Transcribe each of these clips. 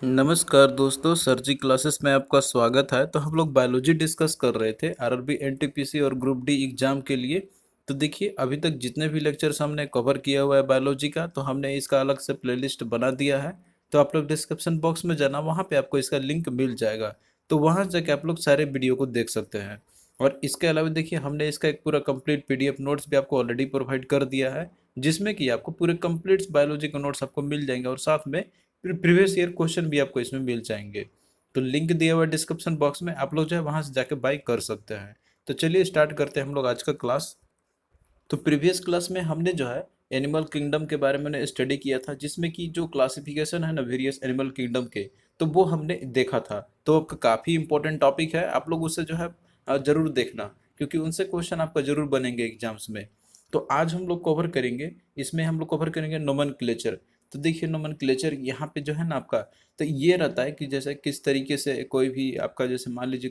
नमस्कार दोस्तों, सर जी क्लासेस में आपका स्वागत है। तो हम लोग बायोलॉजी डिस्कस कर रहे थे आरआरबी एनटीपीसी और ग्रुप डी एग्जाम के लिए। तो देखिए, अभी तक जितने भी लेक्चर्स हमने कवर किया हुआ है बायोलॉजी का, तो हमने इसका अलग से प्लेलिस्ट बना दिया है। तो आप लोग डिस्क्रिप्शन बॉक्स में जाना, वहाँ पे आपको इसका लिंक मिल जाएगा। तो वहाँ जाके आप लोग सारे वीडियो को देख सकते हैं। और इसके अलावा देखिए, हमने इसका एक पूरा कंप्लीट पीडीएफ नोट्स भी आपको ऑलरेडी प्रोवाइड कर दिया है, जिसमें कि आपको पूरे कंप्लीट बायोलॉजी के नोट्स आपको मिल जाएंगे और साथ में फिर प्रीवियस ईयर क्वेश्चन भी आपको इसमें मिल जाएंगे। तो लिंक दिया हुआ है डिस्क्रिप्शन बॉक्स में, आप लोग जो है वहां से जाके बाई कर सकते हैं। तो चलिए स्टार्ट करते हैं हम लोग आज का क्लास। तो प्रीवियस क्लास में हमने जो है एनिमल किंगडम के बारे में स्टडी किया था, जिसमें कि जो क्लासिफिकेशन है ना वेरियस एनिमल किंगडम के, तो वो हमने देखा था। तो काफ़ी इंपॉर्टेंट टॉपिक है, आप लोग उसे जो है जरूर देखना, क्योंकि उनसे क्वेश्चन आपका जरूर बनेंगे एग्जाम्स में। तो आज हम लोग कवर करेंगे, इसमें हम लोग कवर करेंगे नोमेनक्लेचर। तो देखिए, नोमेनक्लेचर यहाँ पे जो है ना आपका, तो ये रहता है कि जैसे किस तरीके से कोई भी आपका, जैसे मान लीजिए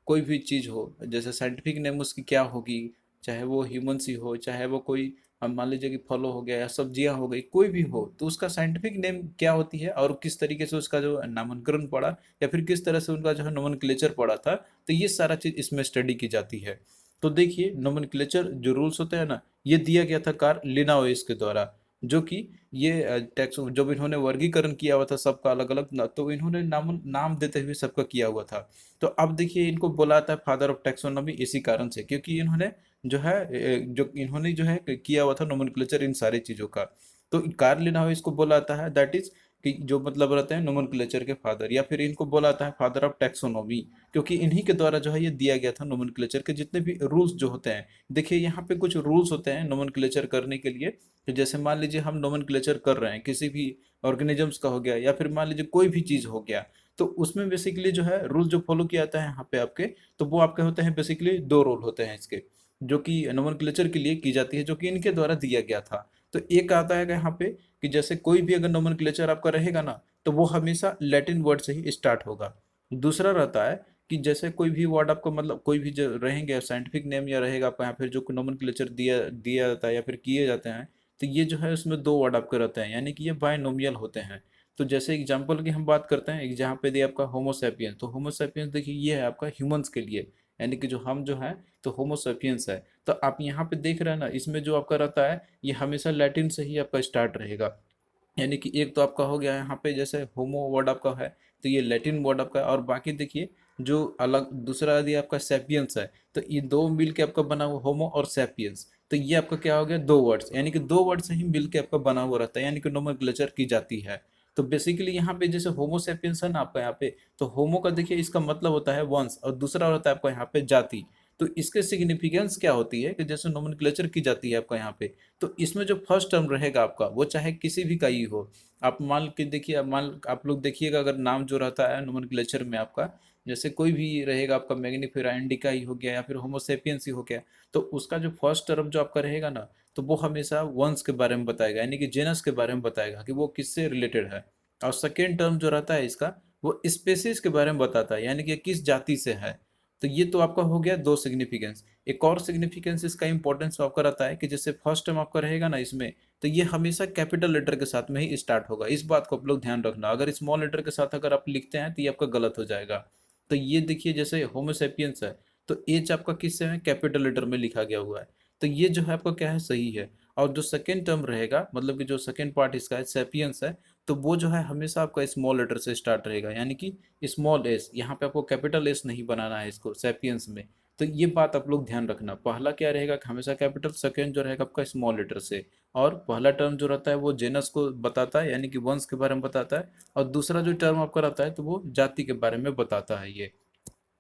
कोई भी चीज़ हो, जैसे साइंटिफिक नेम उसकी क्या होगी, चाहे वो ह्यूमन्स ही हो, चाहे वो कोई हम मान लीजिए कि फलों हो गया या सब्जियां हो गई, कोई भी हो, तो उसका साइंटिफिक नेम क्या होती है और किस तरीके से उसका जो नामकरण पड़ा या फिर किस तरह से उनका जो है नोमेनक्लेचर पड़ा था, तो ये सारा चीज़ इसमें स्टडी की जाती है। तो देखिए, नोमेनक्लेचर जो रूल्स होते हैं ना, ये दिया गया था कार्ल लिनाओइस के द्वारा, जो कि ये टैक्स जब इन्होंने वर्गीकरण किया हुआ था सबका अलग अलग ना, तो इन्होंने नाम देते हुए सबका किया हुआ था। तो अब देखिए, इनको बोला जाता है फादर ऑफ टैक्सोनॉमी इसी कारण से, क्योंकि इन्होंने जो है किया हुआ था नोमेनक्लेचर इन सारी चीज़ों का। तो कार्ल लिन्हाउस इसको बोला जाता है, दैट इज कि जो मतलब रहते हैं नोमेनक्लेचर के फादर, या फिर इनको बोला जाता है फादर ऑफ टैक्सोनॉमी, क्योंकि इन्हीं के द्वारा जो है ये दिया गया था नोमेनक्लेचर के जितने भी रूल्स जो होते हैं। देखिए, यहाँ पे कुछ रूल्स होते हैं नोमेनक्लेचर करने के लिए। तो जैसे मान लीजिए हम नोमेनक्लेचर कर रहे हैं किसी भी ऑर्गेनिजम्स का हो गया, या फिर मान लीजिए कोई भी चीज़ हो गया, तो उसमें बेसिकली जो है रूल जो फॉलो किया जाता है यहाँ पे आपके, तो वो आपके होते हैं बेसिकली दो रूल होते हैं इसके, जो कि नोमेनक्लेचर के लिए की जाती है, जो कि इनके द्वारा दिया गया था। तो एक आता है यहाँ पे कि जैसे कोई भी अगर नोमेनक्लेचर आपका रहेगा ना, तो वो हमेशा लैटिन वर्ड से ही स्टार्ट होगा। दूसरा रहता है कि जैसे कोई भी वर्ड आपको मतलब कोई भी जो रहेंगे साइंटिफिक नेम या रहेगा आपका यहाँ फिर जो नोमेनक्लेचर दिया दिया जाता है या फिर किए जाते हैं, तो ये जो है उसमें दो वर्ड आपके रहते हैं, यानी कि ये बायनोमियल होते हैं। तो जैसे एग्जांपल की हम बात करते हैं, जहाँ पे दिया आपका होमोसेपियंस, तो होमोसेपियंस देखिए ये है आपका ह्यूमंस के लिए, यानी कि जो हम जो है, तो होमोसेपियंस है। तो आप यहाँ पे देख रहे हैं ना, इसमें जो आपका रहता है ये हमेशा लैटिन से ही आपका स्टार्ट रहेगा। यानी कि एक तो आपका हो गया यहाँ पे जैसे होमो वर्ड आपका है, तो ये लैटिन वर्ड आपका है। और बाकी देखिए, जो अलग दूसरा यदि आपका सैपियंस है, तो ये दो मिल के आपका बना हुआ होमो और सैपियंस, तो ये आपका क्या हो गया, दो वर्ड्स, यानी कि दो वर्ड से ही मिल के आपका बना हुआ रहता है, यानी कि नोमेनक्लेचर की जाती है। तो बेसिकली यहाँ पे जैसे होमो सैपियंस है ना आपका यहाँ पे, तो होमो का देखिए इसका मतलब होता है वंश, और दूसरा होता है आपका यहाँ पे जाति। तो इसके सिग्निफिकेंस क्या होती है कि जैसे नोमेनक्लेचर की जाती है आपका यहाँ पे, तो इसमें जो फर्स्ट टर्म रहेगा आपका, वो चाहे किसी भी का ही हो। आप मान के देखिए, आप लोग देखिएगा, अगर नाम जो रहता है नोमेनक्लेचर में आपका, जैसे कोई भी रहेगा आपका मैग्निफेरा इंडिका ही हो गया या फिर होमोसेपियंस ही हो गया, तो उसका जो फर्स्ट टर्म जो आपका रहेगा ना, तो वो हमेशा वंश के बारे में बताएगा, यानी कि जेनस के बारे में बताएगा कि वो किससे रिलेटेड है। और सेकेंड टर्म जो रहता है इसका, वो स्पेसीज के बारे में बताता है, यानी कि किस जाति से है। तो ये तो आपका हो गया दो सिग्निफिकेंस। एक और सिग्निफिकेंस इसका इंपॉर्टेंस आपका रहता है कि जैसे फर्स्ट टर्म आपका रहेगा ना इसमें, तो ये हमेशा कैपिटल लेटर के साथ में ही स्टार्ट होगा। इस बात को आप लोग ध्यान रखना, अगर स्मॉल लेटर के साथ अगर आप लिखते हैं तो ये आपका गलत हो जाएगा। तो ये देखिए, जैसे होमोसेपियंस है, तो एच आपका किससे है, कैपिटल लेटर में लिखा गया हुआ है, तो ये जो है आपका क्या है, सही है। और जो सेकेंड टर्म रहेगा, मतलब कि जो सेकेंड पार्ट इसका है सेपियंस है, तो वो जो है हमेशा आपका स्मॉल लेटर से स्टार्ट रहेगा, यानी कि स्मॉल एस, यहाँ पे आपको कैपिटल एस नहीं बनाना है इसको सेपियंस में। तो ये बात आप लोग ध्यान रखना, पहला क्या रहेगा कि हमेशा कैपिटल, सेकेंड जो रहेगा आपका स्मॉल लेटर से। और पहला टर्म जो रहता है वो जेनस को बताता है, यानी कि वंश के बारे में बताता है। और दूसरा जो टर्म आपका रहता है, तो वो जाति के बारे में बताता है ये।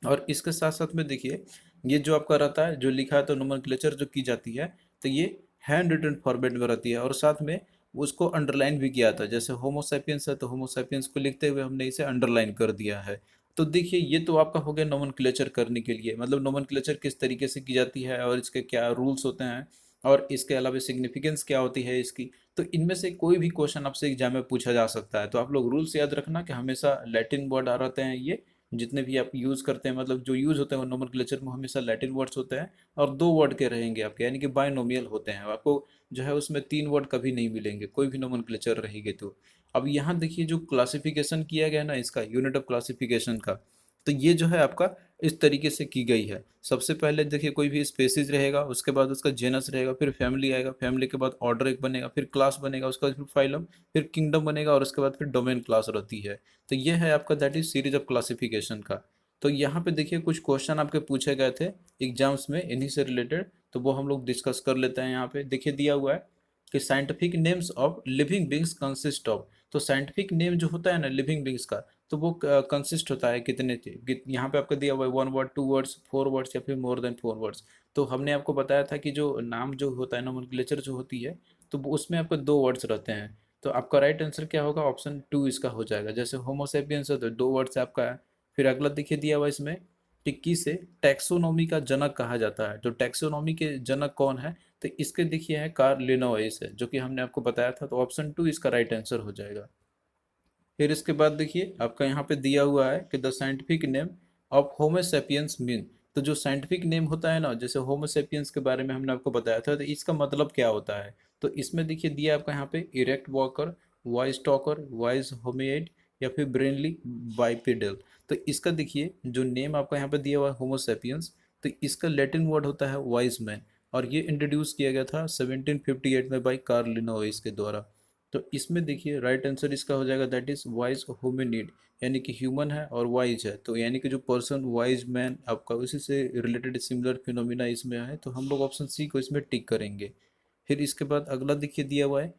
और इसके साथ साथ में देखिए, ये जो आपका रहता है जो लिखा है, तो नोमेनक्लेचर जो की जाती है, तो ये हैंड रिटन फॉर्मेट में रहती है, और साथ में उसको अंडरलाइन भी किया था। जैसे होमोसेपियंस है, तो होमोसेपियंस को लिखते हुए हमने इसे अंडरलाइन कर दिया है। तो देखिए, ये तो आपका हो गया नोमेनक्लेचर करने के लिए, मतलब नोमेनक्लेचर किस तरीके से की जाती है और इसके क्या रूल्स होते हैं, और इसके अलावा सिग्निफिकेंस क्या होती है इसकी। तो इनमें से कोई भी क्वेश्चन आपसे एग्जाम में पूछा जा सकता है। तो आप लोग रूल्स याद रखना कि हमेशा लैटिन वर्ड आ रहते हैं ये, जितने भी आप यूज़ करते हैं, मतलब जो यूज़ होते हैं वो नोमेनक्लेचर में हमेशा लैटिन वर्ड्स होते हैं। और दो वर्ड के रहेंगे आपके, यानी कि बायनोमियल होते हैं। आपको जो है उसमें तीन वर्ड कभी नहीं मिलेंगे, कोई भी नोमेनक्लेचर रहेगी तो। अब यहाँ देखिए जो क्लासिफिकेशन किया गया ना इसका यूनिट ऑफ क्लासिफिकेशन का, तो ये जो है आपका इस तरीके से की गई है। सबसे पहले देखिए कोई भी स्पेसीज रहेगा, उसके बाद उसका जेनस रहेगा, फिर फैमिली आएगा, फैमिली के बाद ऑर्डर एक बनेगा, फिर क्लास बनेगा, उसके बाद फिर फाइलम, फिर किंगडम बनेगा और उसके बाद फिर डोमेन क्लास रहती है। तो ये है आपका that is series of classification का। तो यहाँ पे देखिए कुछ क्वेश्चन आपके पूछे गए थे एग्जाम्स में इन्हीं से रिलेटेड, तो वो हम लोग डिस्कस कर लेते हैं। यहाँ पे देखिए दिया हुआ है कि scientific names of living beings consist of. तो साइंटिफिक नेम जो होता है ना लिविंग बींग्स का, तो वो कंसिस्ट होता है कितने थे, यहाँ पे आपको दिया हुआ है 1 वर्ड, 2 वर्ड्स, 4 वर्ड्स या फिर मोर देन 4 वर्ड्स। तो हमने आपको बताया था कि जो नाम जो होता है नोमेनक्लेचर जो होती है, तो उसमें आपको 2 वर्ड्स रहते हैं। तो आपका राइट आंसर क्या होगा, ऑप्शन 2 इसका हो जाएगा। जैसे होमोसेपियंस है तो 2 वर्ड से आपका है। फिर अगला देखिए दिया हुआ इसमें कि किसे टैक्सोनॉमी का जनक कहा जाता है। तो टैक्सोनॉमी के जनक कौन है, तो इसके देखिए है कार्ल लिनोइस है, जो कि हमने आपको बताया था। तो ऑप्शन 2 इसका राइट आंसर हो जाएगा। फिर इसके बाद देखिए आपका यहाँ पे दिया हुआ है कि the scientific name of Homo sapiens mean. तो जो साइंटिफिक नेम होता है ना, जैसे होमोसेपियंस के बारे में हमने आपको बताया था, तो इसका मतलब क्या होता है। तो इसमें देखिए दिया आपका यहाँ पे erect walker, wise talker, wise hominid या फिर ब्रेनली बाइपेडल। तो इसका देखिए जो नेम आपका यहाँ पे दिया हुआ है होमोसेपियंस, तो इसका लैटिन वर्ड होता है वाइज मैन। और ये इंट्रोड्यूस किया गया था 1758 में बाई कार्ल लिनोइस के द्वारा। तो इसमें देखिए राइट आंसर इसका हो जाएगा दैट इज वाइज होमिनिड, यानी कि ह्यूमन है और वाइज है, तो यानी कि जो पर्सन वाइज मैन आपका उसी से रिलेटेड सिमिलर फिनोमिना इसमें है। तो हम लोग ऑप्शन सी को इसमें टिक करेंगे। फिर इसके बाद अगला देखिए दिया हुआ है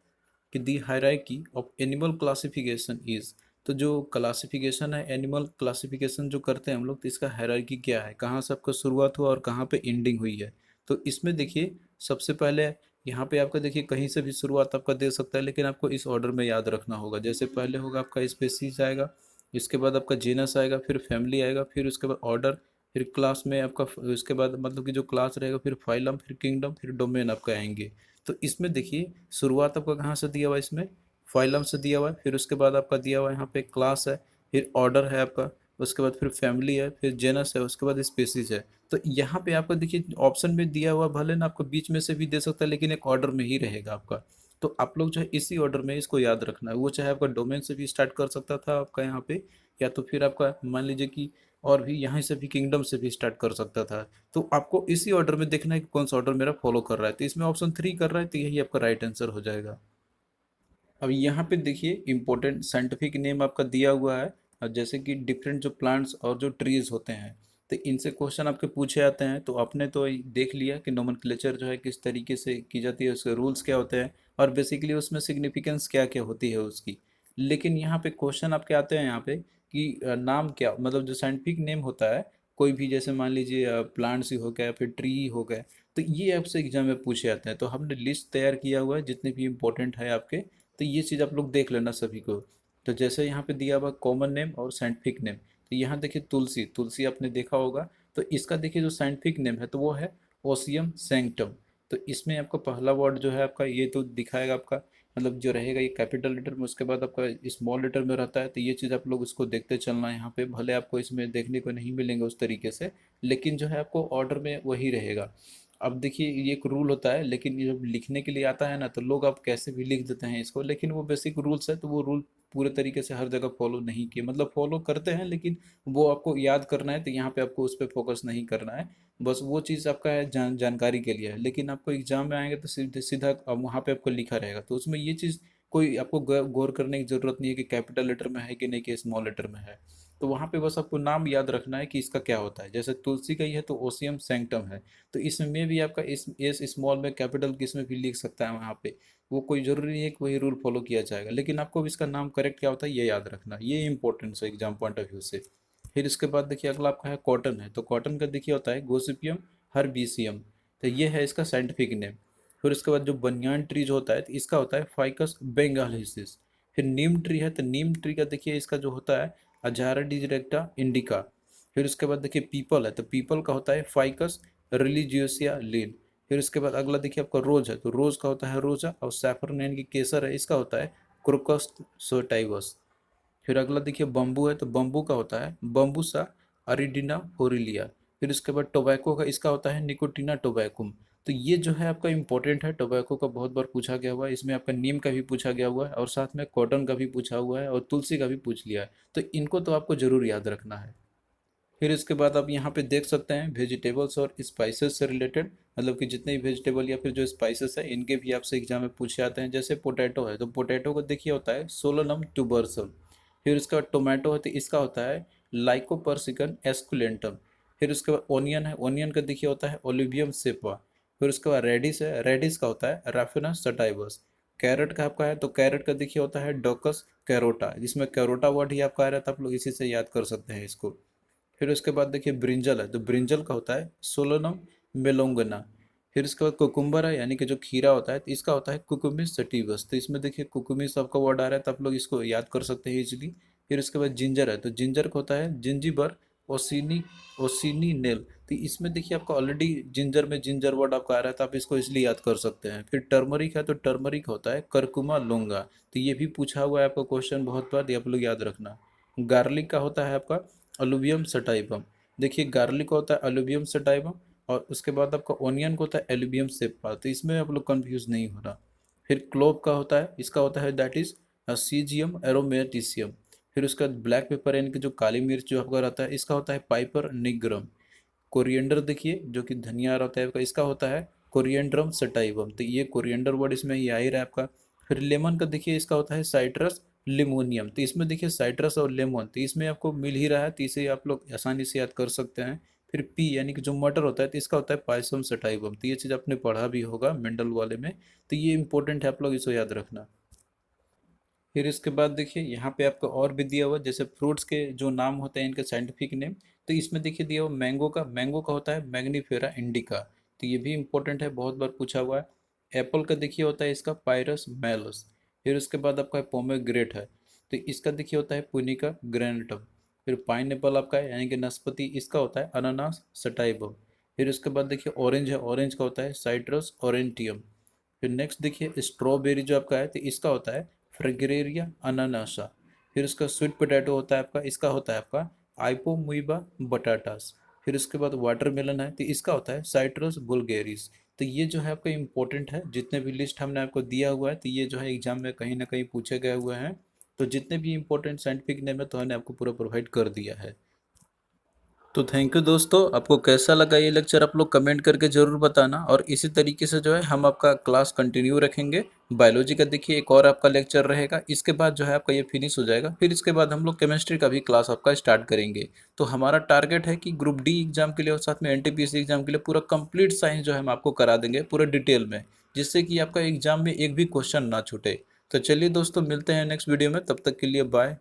कि the hierarchy of animal classification is. तो जो क्लासिफिकेशन है एनिमल क्लासिफिकेशन जो करते हैं हम लोग, तो इसका हायरार्की क्या है, कहाँ से आपका शुरुआत हुआ और कहाँ पे एंडिंग हुई है। तो इसमें देखिए सबसे पहले यहाँ पे आपका देखिए कहीं से भी शुरुआत आपका दे सकता है, लेकिन आपको इस ऑर्डर में याद रखना होगा। जैसे पहले होगा आपका स्पेसीज आएगा, इसके बाद आपका जीनस आएगा, फिर फैमिली आएगा, फिर उसके बाद ऑर्डर, फिर क्लास में आपका उसके बाद मतलब कि जो क्लास रहेगा, फिर फाइलम, फिर किंगडम, फिर डोमेन आपका आएंगे। तो इसमें देखिए शुरुआत आपका कहाँ से दिया हुआ है, इसमें फाइलम से दिया हुआ है, फिर उसके बाद आपका दिया हुआ है यहाँ पे क्लास है, फिर ऑर्डर है आपका, उसके बाद फिर फैमिली है, फिर जेनस है, उसके बाद स्पेसीज है। तो यहाँ पे आपका देखिए ऑप्शन में दिया हुआ भले ना आपको बीच में से भी दे सकता है, लेकिन एक ऑर्डर में ही रहेगा आपका। तो आप लोग जो है इसी ऑर्डर में इसको याद रखना है। वो चाहे आपका डोमेन से भी स्टार्ट कर सकता था आपका यहाँ पे, या तो फिर आपका मान लीजिए कि और भी यहाँ से भी किंगडम से भी स्टार्ट कर सकता था। तो आपको इसी ऑर्डर में देखना है कि कौन सा ऑर्डर मेरा फॉलो कर रहा है। तो इसमें ऑप्शन 3 कर रहा है, तो यही आपका राइट आंसर हो जाएगा। अब यहाँ पे देखिए इंपॉर्टेंट साइंटिफिक नेम आपका दिया हुआ है, और जैसे कि डिफरेंट जो प्लांट्स और जो ट्रीज होते हैं, तो इनसे क्वेश्चन आपके पूछे जाते हैं। तो आपने तो देख लिया कि नोमेनक्लेचर जो है किस तरीके से की जाती है, उसके रूल्स क्या होते हैं, और बेसिकली उसमें सिग्निफिकेंस क्या क्या होती है उसकी। लेकिन यहाँ पे क्वेश्चन आपके आते हैं यहाँ पे कि नाम क्या, मतलब जो साइंटिफिक नेम होता है कोई भी, जैसे मान लीजिए प्लांट्स ही हो गया, फिर ट्री ही हो गए, तो ये आपसे एग्जाम में पूछे जाते हैं। तो हमने लिस्ट तैयार किया हुआ है जितने भी इंपॉर्टेंट है आपके, तो ये चीज़ आप लोग देख लेना सभी को। तो जैसे यहाँ पे दिया हुआ कॉमन नेम और साइंटिफिक नेम, तो यहाँ देखिए तुलसी, तुलसी आपने देखा होगा। तो इसका देखिए जो साइंटिफिक नेम है तो वो है ओसियम सैंक्टम। तो इसमें आपका पहला वर्ड जो है आपका ये तो दिखाएगा आपका, मतलब जो रहेगा ये कैपिटल लेटर में, उसके बाद आपका स्मॉल लेटर में रहता है। तो ये चीज़ आप लोग उसको देखते चलना है यहाँ पे, भले आपको इसमें देखने को नहीं मिलेंगे उस तरीके से, लेकिन जो है आपको ऑर्डर में वही रहेगा। अब देखिए ये एक रूल होता है, लेकिन ये जब लिखने के लिए आता है ना, तो लोग अब कैसे भी लिख देते हैं इसको, लेकिन वो बेसिक रूल्स है, तो वो रूल पूरे तरीके से हर जगह फॉलो नहीं किए, मतलब फॉलो करते हैं लेकिन वो आपको याद करना है। तो यहाँ पे आपको उस पर फोकस नहीं करना है, बस वो चीज़ आपका है जानकारी के लिए है। लेकिन आपको एग्जाम में आएंगे तो सीधे सीधा अब वहाँ पे आपको लिखा रहेगा, तो उसमें ये चीज़ कोई आपको गौर करने की जरूरत नहीं है कि कैपिटल लेटर में है कि नहीं, कि स्मॉल लेटर में है। तो वहाँ पे बस आपको नाम याद रखना है कि इसका क्या होता है। जैसे तुलसी का ही है तो ओसियम सैंक्टम है, तो इसमें भी आपका इस एस स्मॉल में कैपिटल किस में भी लिख सकता है वहाँ पे। वो कोई जरूरी नहीं है कि वही रूल फॉलो किया जाएगा, लेकिन आपको अब इसका नाम करेक्ट क्या होता है ये याद रखना, ये इंपॉर्टेंट है एग्जाम पॉइंट ऑफ व्यू से। फिर इसके बाद देखिए अगला आपका है कॉटन है। तो कॉटन का देखिए होता है गोसिपियम हर्बेसियम। तो ये है इसका साइंटिफिक नेम। फिर उसके बाद जो बनियान ट्री जो होता है तो इसका होता है फाइकस बेंगालिसिस। फिर नीम ट्री है, तो नीम ट्री का देखिए इसका जो होता है अजारा डिरेक्टा इंडिका। फिर उसके बाद देखिए पीपल है, तो पीपल का होता है फाइकस रिलीजियोसिया लीन। फिर उसके बाद अगला देखिए आपका रोज है, तो रोज का होता है रोजा, और सैफरन की केसर है, इसका होता है क्रोकस सोटाइवस। फिर अगला देखिए बम्बू है, तो बम्बू का होता है बम्बूसा अरिडिना फोरिलिया। फिर उसके बाद टोबैको का इसका होता है निकोटिना टोबैकुम। तो ये जो है आपका इम्पोर्टेंट है, टोबैको का बहुत बार पूछा गया हुआ है, इसमें आपका नीम का भी पूछा गया हुआ है और साथ में कॉटन का भी पूछा हुआ है और तुलसी का भी पूछ लिया है। तो इनको तो आपको ज़रूर याद रखना है। फिर इसके बाद आप यहाँ पे देख सकते हैं वेजिटेबल्स और स्पाइसेस से रिलेटेड, मतलब कि जितने भी वेजिटेबल या फिर जो स्पाइसेस है इनके भी आपसे एग्जाम में पूछे जाते हैं। जैसे पोटैटो है तो पोटैटो को देखिए होता है सोलोनम ट्यूबरसम। फिर उसके बाद टोमेटो है तो इसका होता है लाइकोपर्सिकन एस्कुलेंटम। फिर उसके बाद ओनियन है, ओनियन का देखिए होता है ओलिवियम सेपा। फिर उसके बाद रेडिस है, रेडिस का होता है राफिनस सटाइवस। कैरेट का आपका है तो कैरेट का देखिए होता है डोकस कैरोटा, जिसमें कैरोटा वर्ड ही आपका आ रहा था, आप लोग इसी से याद कर सकते हैं इसको। फिर उसके बाद देखिए ब्रिंजल है तो ब्रिंजल का होता है सोलोनम मेलोंगना। फिर इसके बाद कुकुम्बर है यानी कि जो खीरा होता है तो इसका होता है कुकुमिस सटिवस। तो इसमें देखिए कुकुमिस आपका वर्ड आ रहा है तो आप लोग इसको याद कर सकते हैं इजीली। फिर उसके बाद जिंजर है तो जिंजर का होता है जिंजीबर ओसिनी ओसिनी नेल। तो इसमें देखिए आपका ऑलरेडी जिंजर में जिंजर वर्ड आपका आ रहा है तो आप इसको इसलिए याद कर सकते हैं। फिर टर्मरिक है तो टर्मरिक होता है करकुमा लोंगा। तो ये भी पूछा हुआ है आपका क्वेश्चन बहुत बार, ये आप लोग याद रखना। गार्लिक का होता है आपका अलुवियम सटाइवम। देखिए गार्लिक होता है अलुवियम सटाइवम और उसके बाद आपका ओनियन को होता है एल्यूबियम सेपा। तो इसमें आप लोग कंफ्यूज नहीं होना। फिर क्लोव का होता है, इसका होता है दैट इज सीजियम एरोमेटिसियम। फिर उसका ब्लैक पेपर यानी कि जो काली मिर्च जो आपका रहता है इसका होता है पाइपर निग्रम। कोरिएंडर देखिए जो कि धनिया रहता है आपका, इसका होता है कोरिएंड्रम सटाइवम। तो ये कोरिएंडर वर्ड इसमें ही आ ही रहा है आपका। फिर लेमन का देखिए इसका होता है साइट्रस लिमोनियम। तो इसमें देखिए साइट्रस और लेमन तो इसमें आपको मिल ही रहा है तो इसे आप लोग आसानी से याद कर सकते हैं। फिर पी यानी कि जो मटर होता है तो इसका होता है पायसम सटाइवम। तो ये चीज़ आपने पढ़ा भी होगा मेंडल वाले में। तो ये इंपॉर्टेंट है, आप लोग इसे याद रखना। फिर इसके बाद देखिए यहाँ पे आपको और भी दिया हुआ है, जैसे फ्रूट्स के जो नाम होते हैं इनके साइंटिफिक नेम। तो इसमें देखिए दिया हुआ मैंगो का होता है मैग्नीफेरा इंडिका। तो ये भी इंपॉर्टेंट है, बहुत बार पूछा हुआ है। एप्पल का देखिए होता है इसका पायरस मैलस। फिर उसके बाद आपका पोमेग्रेट है तो इसका देखिए होता है पुनिका ग्रैंडम। फिर पाइन आपका है यानी कि नाशपाती, इसका होता है अनानास सटाइवम। फिर उसके बाद देखिए ऑरेंज है, ऑरेंज का होता है साइट्रस ऑरेंटियम। फिर नेक्स्ट देखिए स्ट्रॉबेरी जो आपका है तो इसका होता है फ्रेगरेरिया अनानासा। फिर इसका स्वीट पोटैटो होता है आपका, इसका होता है आपका आइपोमुइबा बटाटास। फिर उसके बाद वाटरमेलन है तो इसका होता है साइट्रस बुल्गेरिस। तो ये जो है आपका इम्पोर्टेंट है, जितने भी लिस्ट हमने आपको दिया हुआ है तो ये जो है एग्जाम में कहीं ना कहीं पूछे गए हुए हैं। तो जितने भी इंपॉर्टेंट साइंटिफिक नेम है तो हमने आपको पूरा प्रोवाइड कर दिया है। तो थैंक यू दोस्तों, आपको कैसा लगा ये लेक्चर आप लोग कमेंट करके ज़रूर बताना। और इसी तरीके से जो है हम आपका क्लास कंटिन्यू रखेंगे। बायोलॉजी का देखिए एक और आपका लेक्चर रहेगा, इसके बाद जो है आपका ये फिनिश हो जाएगा। फिर इसके बाद हम लोग केमिस्ट्री का भी क्लास आपका स्टार्ट करेंगे। तो हमारा टारगेट है कि ग्रुप डी एग्जाम के लिए और साथ में एनटीपीसी एग्जाम के लिए पूरा कंप्लीट साइंस जो है हम आपको करा देंगे पूरे डिटेल में, जिससे कि आपका एग्जाम में एक भी क्वेश्चन ना छूटे। तो चलिए दोस्तों, मिलते हैं नेक्स्ट वीडियो में, तब तक के लिए बाय।